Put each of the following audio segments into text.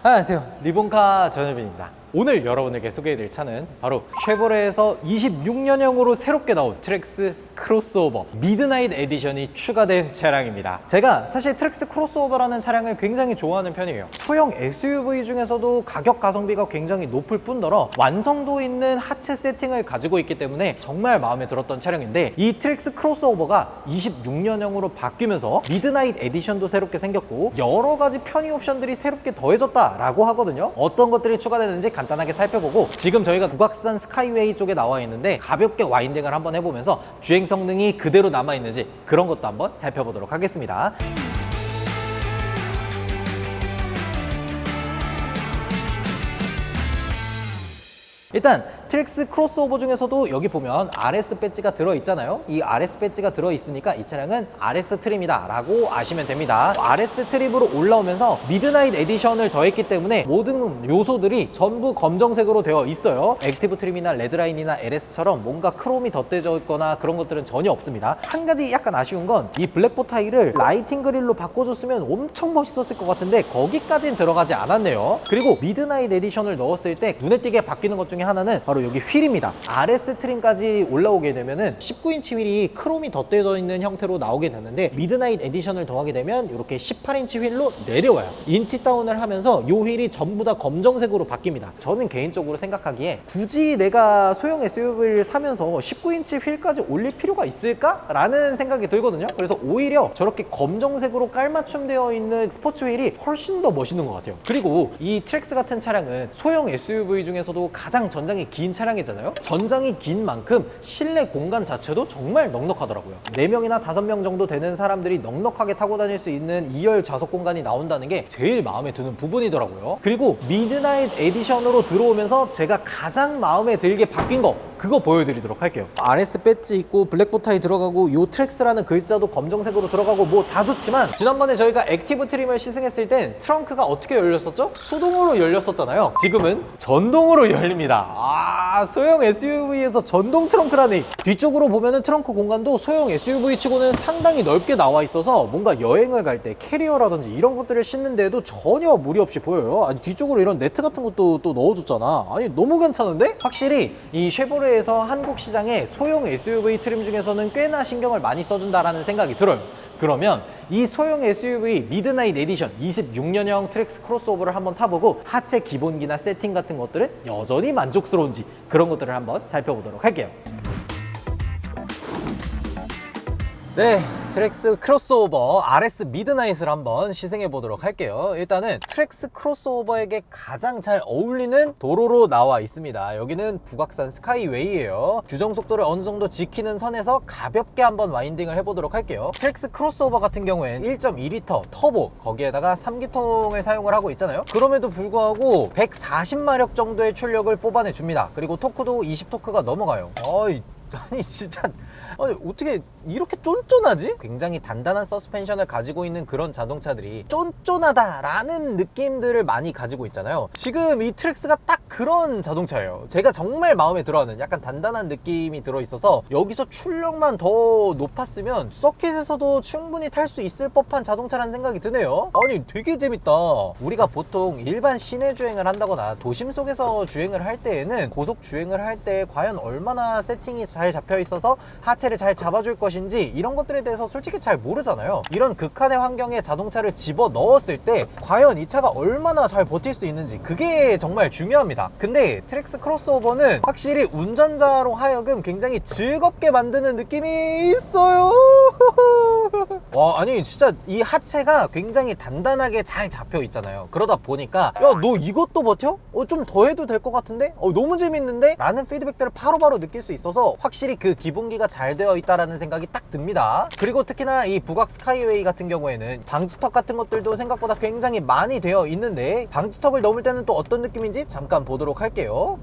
안녕하세요, 리본카 전현빈입니다. 오늘 여러분에게 소개해드릴 차는 바로 쉐보레에서 26년형으로 새롭게 나온 트랙스 크로스오버 미드나잇 에디션이 추가된 차량입니다. 제가 사실 트랙스 크로스오버라는 차량을 굉장히 좋아하는 편이에요. 소형 SUV 중에서도 가격 가성비가 굉장히 높을 뿐더러 완성도 있는 하체 세팅을 가지고 있기 때문에 정말 마음에 들었던 차량인데, 이 트랙스 크로스오버가 26년형으로 바뀌면서 미드나잇 에디션도 새롭게 생겼고 여러 가지 편의 옵션들이 새롭게 더해졌다라고 하거든요. 어떤 것들이 추가되는지 간단하게 살펴보고, 지금 저희가 북악산 스카이웨이 쪽에 나와 있는데 가볍게 와인딩을 한번 해보면서 주행 성능이 그대로 남아있는지 그런 것도 한번 살펴보도록 하겠습니다. 일단 트랙스 크로스오버 중에서도 여기 보면 RS 배지가 들어있잖아요. 이 RS 배지가 들어있으니까 이 차량은 RS 트림이다 라고 아시면 됩니다. RS 트림으로 올라오면서 미드나잇 에디션을 더했기 때문에 모든 요소들이 전부 검정색으로 되어 있어요. 액티브 트림이나 레드라인이나 LS처럼 뭔가 크롬이 덧대져 있거나 그런 것들은 전혀 없습니다. 한 가지 약간 아쉬운 건 이 블랙보 타일을 라이팅 그릴로 바꿔줬으면 엄청 멋있었을 것 같은데 거기까지는 들어가지 않았네요. 그리고 미드나잇 에디션을 넣었을 때 눈에 띄게 바뀌는 것 중에 하나는 바로 여기 휠입니다. RS 트림까지 올라오게 되면은 19인치 휠이 크롬이 덧대져 있는 형태로 나오게 되는데, 미드나잇 에디션을 더하게 되면 이렇게 18인치 휠로 내려와요. 인치 다운을 하면서 이 휠이 전부 다 검정색으로 바뀝니다. 저는 개인적으로 생각하기에 굳이 내가 소형 SUV를 사면서 19인치 휠까지 올릴 필요가 있을까? 라는 생각이 들거든요. 그래서 오히려 저렇게 검정색으로 깔맞춤되어 있는 스포츠 휠이 훨씬 더 멋있는 것 같아요. 그리고 이 트랙스 같은 차량은 소형 SUV 중에서도 가장 전장이 긴 차량이잖아요. 전장이 긴 만큼 실내 공간 자체도 정말 넉넉하더라고요. 4명이나 5명 정도 되는 사람들이 넉넉하게 타고 다닐 수 있는 2열 좌석 공간이 나온다는 게 제일 마음에 드는 부분이더라고요. 그리고 미드나잇 에디션으로 들어오면서 제가 가장 마음에 들게 바뀐 거, 그거 보여드리도록 할게요. RS 배지 있고 블랙보 타일 들어가고 요 트랙스라는 글자도 검정색으로 들어가고 뭐 다 좋지만, 지난번에 저희가 액티브 트림을 시승했을 땐 트렁크가 어떻게 열렸었죠? 수동으로 열렸었잖아요. 지금은 전동으로 열립니다. 소형 SUV에서 전동 트렁크라니. 뒤쪽으로 보면은 트렁크 공간도 소형 SUV 치고는 상당히 넓게 나와 있어서 뭔가 여행을 갈 때 캐리어라든지 이런 것들을 싣는 데에도 전혀 무리 없이 보여요. 아니, 뒤쪽으로 이런 네트 같은 것도 또 넣어줬잖아. 아니, 너무 괜찮은데? 확실히 이 쉐보레에서 한국 시장에 소형 SUV 트림 중에서는 꽤나 신경을 많이 써준다라는 생각이 들어요. 그러면 이 소형 SUV 미드나잇 에디션 26년형 트랙스 크로스오버를 한번 타보고 하체 기본기나 세팅 같은 것들은 여전히 만족스러운지 그런 것들을 한번 살펴보도록 할게요. 네, 트랙스 크로스오버 RS 미드나잇을 한번 시승해 보도록 할게요. 일단은 트랙스 크로스오버에게 가장 잘 어울리는 도로로 나와 있습니다. 여기는 북악산 스카이웨이예요. 규정 속도를 어느 정도 지키는 선에서 가볍게 한번 와인딩을 해보도록 할게요. 트랙스 크로스오버 같은 경우에는 1.2L 터보, 거기에다가 3기통을 사용을 하고 있잖아요. 그럼에도 불구하고 140마력 정도의 출력을 뽑아내 줍니다. 그리고 토크도 20토크가 넘어가요. 아니 진짜, 아니 어떻게 이렇게 쫀쫀하지? 굉장히 단단한 서스펜션을 가지고 있는 그런 자동차들이 쫀쫀하다라는 느낌들을 많이 가지고 있잖아요. 지금 이 트랙스가 딱 그런 자동차예요. 제가 정말 마음에 들어하는 약간 단단한 느낌이 들어있어서 여기서 출력만 더 높았으면 서킷에서도 충분히 탈 수 있을 법한 자동차라는 생각이 드네요. 아니 되게 재밌다. 우리가 보통 일반 시내 주행을 한다거나 도심 속에서 주행을 할 때에는 고속 주행을 할 때 과연 얼마나 세팅이 잘 잡혀 있어서 하체를 잘 잡아줄 것인지 이런 것들에 대해서 솔직히 잘 모르잖아요. 이런 극한의 환경에 자동차를 집어 넣었을 때 과연 이 차가 얼마나 잘 버틸 수 있는지, 그게 정말 중요합니다. 근데 트랙스 크로스오버는 확실히 운전자로 하여금 굉장히 즐겁게 만드는 느낌이 있어요. 와, 아니 진짜 이 하체가 굉장히 단단하게 잘 잡혀 있잖아요. 그러다 보니까 야, 너 이것도 버텨? 좀 더 해도 될 것 같은데? 너무 재밌는데? 라는 피드백들을 바로바로 느낄 수 있어서 확실히 그 기본기가 잘 되어 있다라는 생각이 딱 듭니다. 그리고 특히나 이 북악 스카이웨이 같은 경우에는 방지턱 같은 것들도 생각보다 굉장히 많이 되어 있는데, 방지턱을 넘을 때는 또 어떤 느낌인지 잠깐 보도록 할게요.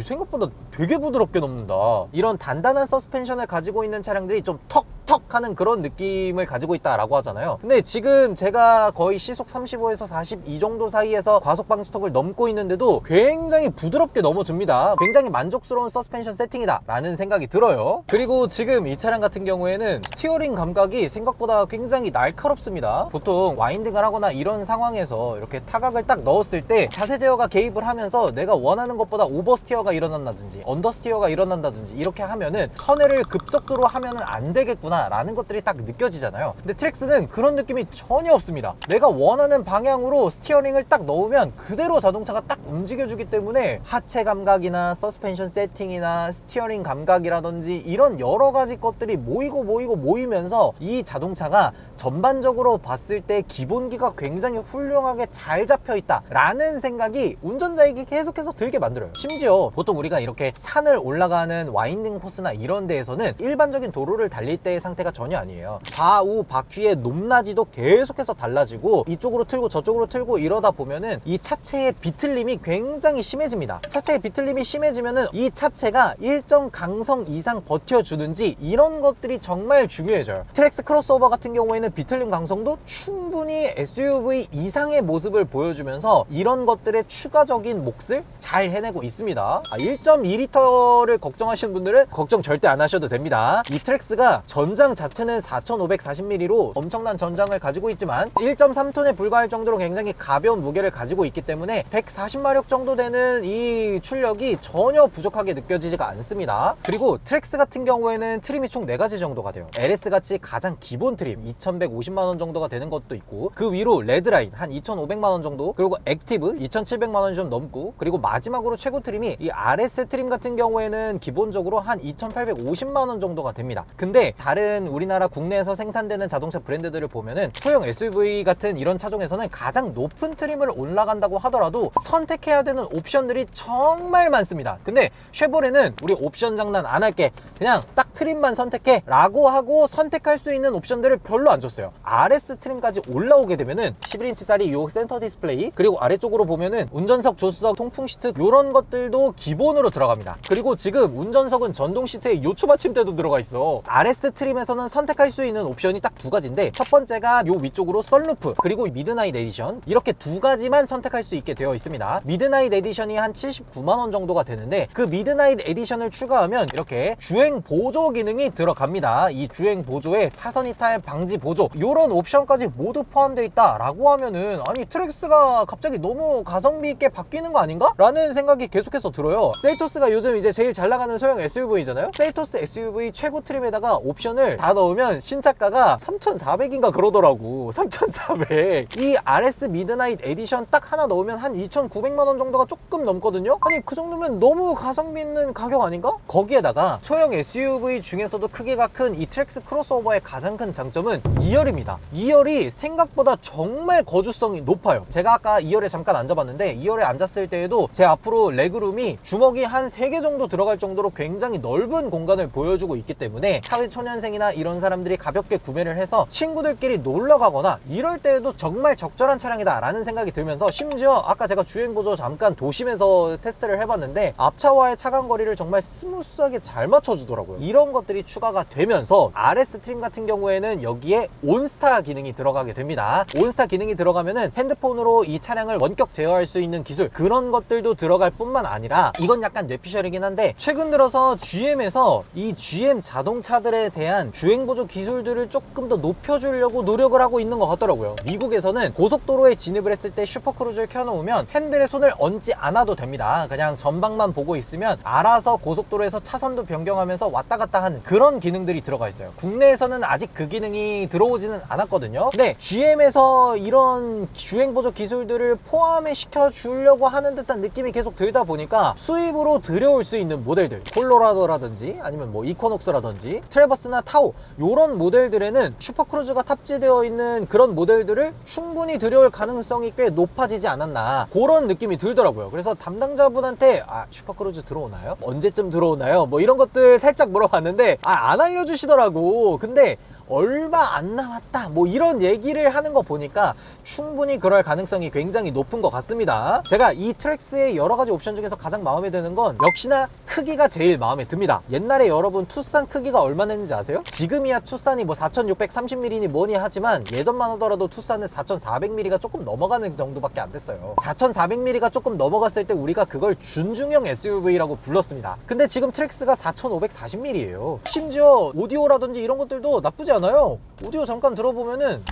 생각보다 되게 부드럽게 넘는다. 이런 단단한 서스펜션을 가지고 있는 차량들이 좀 턱 턱 하는 그런 느낌을 가지고 있다라고 하잖아요. 근데 지금 제가 거의 시속 35에서 42 정도 사이에서 과속 방지턱을 넘고 있는데도 굉장히 부드럽게 넘어줍니다. 굉장히 만족스러운 서스펜션 세팅이다 라는 생각이 들어요. 그리고 지금 이 차량 같은 경우에는 스티어링 감각이 생각보다 굉장히 날카롭습니다. 보통 와인딩을 하거나 이런 상황에서 이렇게 타각을 딱 넣었을 때 자세 제어가 개입을 하면서 내가 원하는 것보다 오버스티어가 일어난다든지 언더스티어가 일어난다든지 이렇게 하면은 선회를 급속도로 하면은 안 되겠구나 라는 것들이 딱 느껴지잖아요. 근데 트랙스는 그런 느낌이 전혀 없습니다. 내가 원하는 방향으로 스티어링을 딱 넣으면 그대로 자동차가 딱 움직여주기 때문에 하체 감각이나 서스펜션 세팅이나 스티어링 감각이라든지 이런 여러 가지 것들이 모이면서 이 자동차가 전반적으로 봤을 때 기본기가 굉장히 훌륭하게 잘 잡혀 있다 라는 생각이 운전자에게 계속해서 들게 만들어요. 심지어 보통 우리가 이렇게 산을 올라가는 와인딩 코스나 이런 데에서는 일반적인 도로를 달릴 때의 상태가 전혀 아니에요. 좌우 바퀴의 높낮이도 계속해서 달라지고 이쪽으로 틀고 저쪽으로 틀고 이러다 보면은 이 차체의 비틀림이 굉장히 심해집니다. 차체의 비틀림이 심해지면은 이 차체가 일정 강성 이상 버텨주는지 이런 것들이 정말 중요해져요. 트랙스 크로스오버 같은 경우에는 비틀림 강성도 충분히 SUV 이상의 모습을 보여주면서 이런 것들의 추가적인 몫을 잘 해내고 있습니다. 1.2L를 걱정하시는 분들은 걱정 절대 안 하셔도 됩니다. 이 트랙스가 전장 자체는 4540mm로 엄청난 전장을 가지고 있지만 1.3톤에 불과할 정도로 굉장히 가벼운 무게를 가지고 있기 때문에 140마력 정도 되는 이 출력이 전혀 부족하게 느껴지지가 않습니다. 그리고 트랙스 같은 경우에는 트림이 총 4가지 정도가 돼요. LS같이 가장 기본 트림 2150만원 정도가 되는 것도 있고, 그 위로 레드라인 한 2500만원 정도, 그리고 액티브 2700만원이 좀 넘고, 그리고 마지막으로 최고 트림이 이 RS 트림 같은 경우에는 기본적으로 한 2850만원 정도가 됩니다. 근데 다른 우리나라 국내에서 생산되는 자동차 브랜드들을 보면은 소형 SUV 같은 이런 차종에서는 가장 높은 트림을 올라간다고 하더라도 선택해야 되는 옵션들이 정말 많습니다. 근데 쉐보레는 우리 옵션 장난 안 할게, 그냥 딱 트림만 선택해 라고 하고 선택할 수 있는 옵션들을 별로 안 줬어요. RS 트림까지 올라오게 되면은 11인치짜리 요 센터 디스플레이, 그리고 아래쪽으로 보면은 운전석, 조수석, 통풍 시트 요런 것들도 기본으로 들어갑니다. 그리고 지금 운전석은 전동 시트에 요초 받침대도 들어가 있어. RS 트림에서는 선택할 수 있는 옵션이 딱 2가지인데, 첫 번째가 요 위쪽으로 썬루프, 그리고 미드나잇 에디션, 이렇게 2가지만 선택할 수 있게 되어 있습니다. 미드나잇 에디션이 한 79만원 정도가 되는데, 그 미드나잇 에디션을 추가하면 이렇게 주행 보조 기능이 들어갑니다. 이 주행 보조에 차선 이탈 방지 보조 요런 옵션까지 모두 포함되어 있다 라고 하면은, 아니 트랙스가 갑자기 너무 가성비 있게 바뀌는 거 아닌가? 라는 생각이 계속해서 들어요. 셀토스가 요즘 이제 제일 잘 나가는 소형 SUV잖아요. 셀토스 SUV 최고 트림에다가 옵션을 다 넣으면 신차가가 3,400인가 그러더라고. 3,400. 이 RS 미드나잇 에디션 딱 하나 넣으면 한 2,900만원 정도가 조금 넘거든요. 아니 그 정도면 너무 가성비 있는 가격 아닌가? 거기에다가 소형 SUV 중에서도 크기가 큰 이 트랙스 크로스오버의 가장 큰 장점은 2열입니다. 2열이 생각보다 정말 거주성이 높아요. 제가 아까 2열에 잠깐 앉아봤는데 2열에 앉았을 때에도 제 앞으로 레그룸이 주먹이 한 3개 정도 들어갈 정도로 굉장히 넓은 공간을 보여주고 있기 때문에 사회초년생이나 이런 사람들이 가볍게 구매를 해서 친구들끼리 놀러 가거나 이럴 때에도 정말 적절한 차량이다 라는 생각이 들면서, 심지어 아까 제가 주행보조 잠깐 도심에서 테스트를 해봤는데 앞차와의 차간거리를 정말 스무스하게 잘 맞춰주더라고요. 이런 것들이 추가가 되면서 RS 트림 같은 경우에는 여기에 온스타 기능이 들어가게 됩니다. 온스타 기능이 들어가면은 핸드폰으로 이 차량을 원격 제어할 수 있는 기술, 그런 것들도 들어갈 뿐만 아니라, 이건 약간 뇌피셜이긴 한데 최근 들어서 GM에서 이 GM 자동차들에 대한 주행보조 기술들을 조금 더 높여주려고 노력을 하고 있는 것 같더라고요. 미국에서는 고속도로에 진입을 했을 때 슈퍼크루즈를 켜놓으면 핸들에 손을 얹지 않아도 됩니다. 그냥 전방만 보고 있으면 알아서 고속도로에서 차선도 변경하면서 왔다 갔다 하는 그런 기능들이 들어가 있어요. 국내에서는 아직 그 기능이 들어오지는 않았거든요. 근데 GM에서 이런 주행보조 기술들을 포함해 시켜주려고 하는 듯한 느낌이 계속 들다 보니까 수입으로 들여올 수 있는 모델들, 콜로라도라든지 아니면 뭐 이코녹스라든지 트래버스나 타오 요런 모델들에는 슈퍼크루즈가 탑재되어 있는 그런 모델들을 충분히 들여올 가능성이 꽤 높아지지 않았나, 그런 느낌이 들더라고요. 그래서 담당자분한테 슈퍼크루즈 들어오나요? 언제쯤 들어오나요? 뭐 이런 것들 살짝 물어봤는데 안 알려주시더라고. 근데 얼마 안 남았다 뭐 이런 얘기를 하는 거 보니까 충분히 그럴 가능성이 굉장히 높은 것 같습니다. 제가 이 트랙스의 여러 가지 옵션 중에서 가장 마음에 드는 건 역시나 크기가 제일 마음에 듭니다. 옛날에 여러분 투싼 크기가 얼마나 했는지 아세요? 지금이야 투싼이 뭐 4630mm니 뭐니 하지만 예전만 하더라도 투싼은 4400mm가 조금 넘어가는 정도밖에 안 됐어요. 4400mm가 조금 넘어갔을 때 우리가 그걸 준중형 SUV라고 불렀습니다. 근데 지금 트랙스가 4540mm예요. 심지어 오디오라든지 이런 것들도 나쁘지 않아요. 오디오 잠깐 들어보면은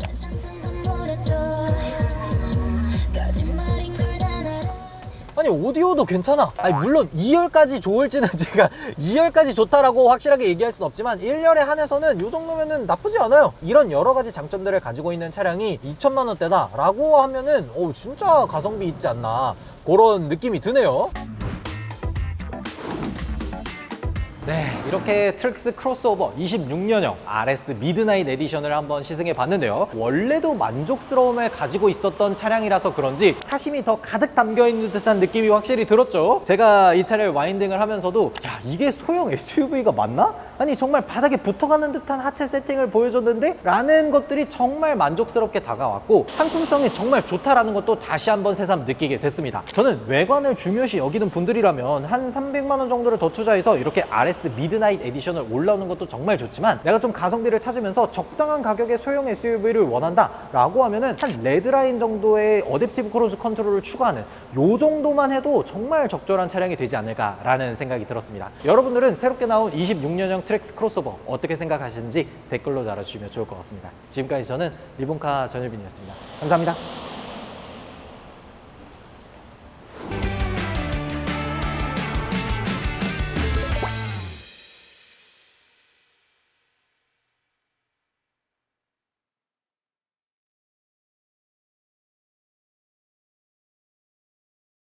아니 오디오도 괜찮아. 아니 물론 2열까지 좋을지는 제가 2열까지 좋다라고 확실하게 얘기할 수는 없지만 1열에 한해서는 이 정도면은 나쁘지 않아요. 이런 여러 가지 장점들을 가지고 있는 차량이 2천만 원대다 라고 하면은 진짜 가성비 있지 않나 그런 느낌이 드네요. 네, 이렇게 트랙스 크로스오버 26년형 RS 미드나잇 에디션을 한번 시승해 봤는데요. 원래도 만족스러움을 가지고 있었던 차량이라서 그런지 사심이 더 가득 담겨 있는 듯한 느낌이 확실히 들었죠. 제가 이 차를 와인딩을 하면서도 야, 이게 소형 SUV가 맞나? 아니 정말 바닥에 붙어가는 듯한 하체 세팅을 보여줬는데 라는 것들이 정말 만족스럽게 다가왔고 상품성이 정말 좋다라는 것도 다시 한번 새삼 느끼게 됐습니다. 저는 외관을 중요시 여기는 분들이라면 한 300만 원 정도를 더 투자해서 이렇게 RS 미드나잇 에디션을 올라오는 것도 정말 좋지만 내가 좀 가성비를 찾으면서 적당한 가격의 소형 SUV를 원한다 라고 하면은 한 레드라인 정도의 어댑티브 크루즈 컨트롤을 추가하는 요 정도만 해도 정말 적절한 차량이 되지 않을까 라는 생각이 들었습니다. 여러분들은 새롭게 나온 26년형 트랙스 크로스오버 어떻게 생각하시는지 댓글로 달아주시면 좋을 것 같습니다. 지금까지 저는 리본카 전유빈이었습니다. 감사합니다.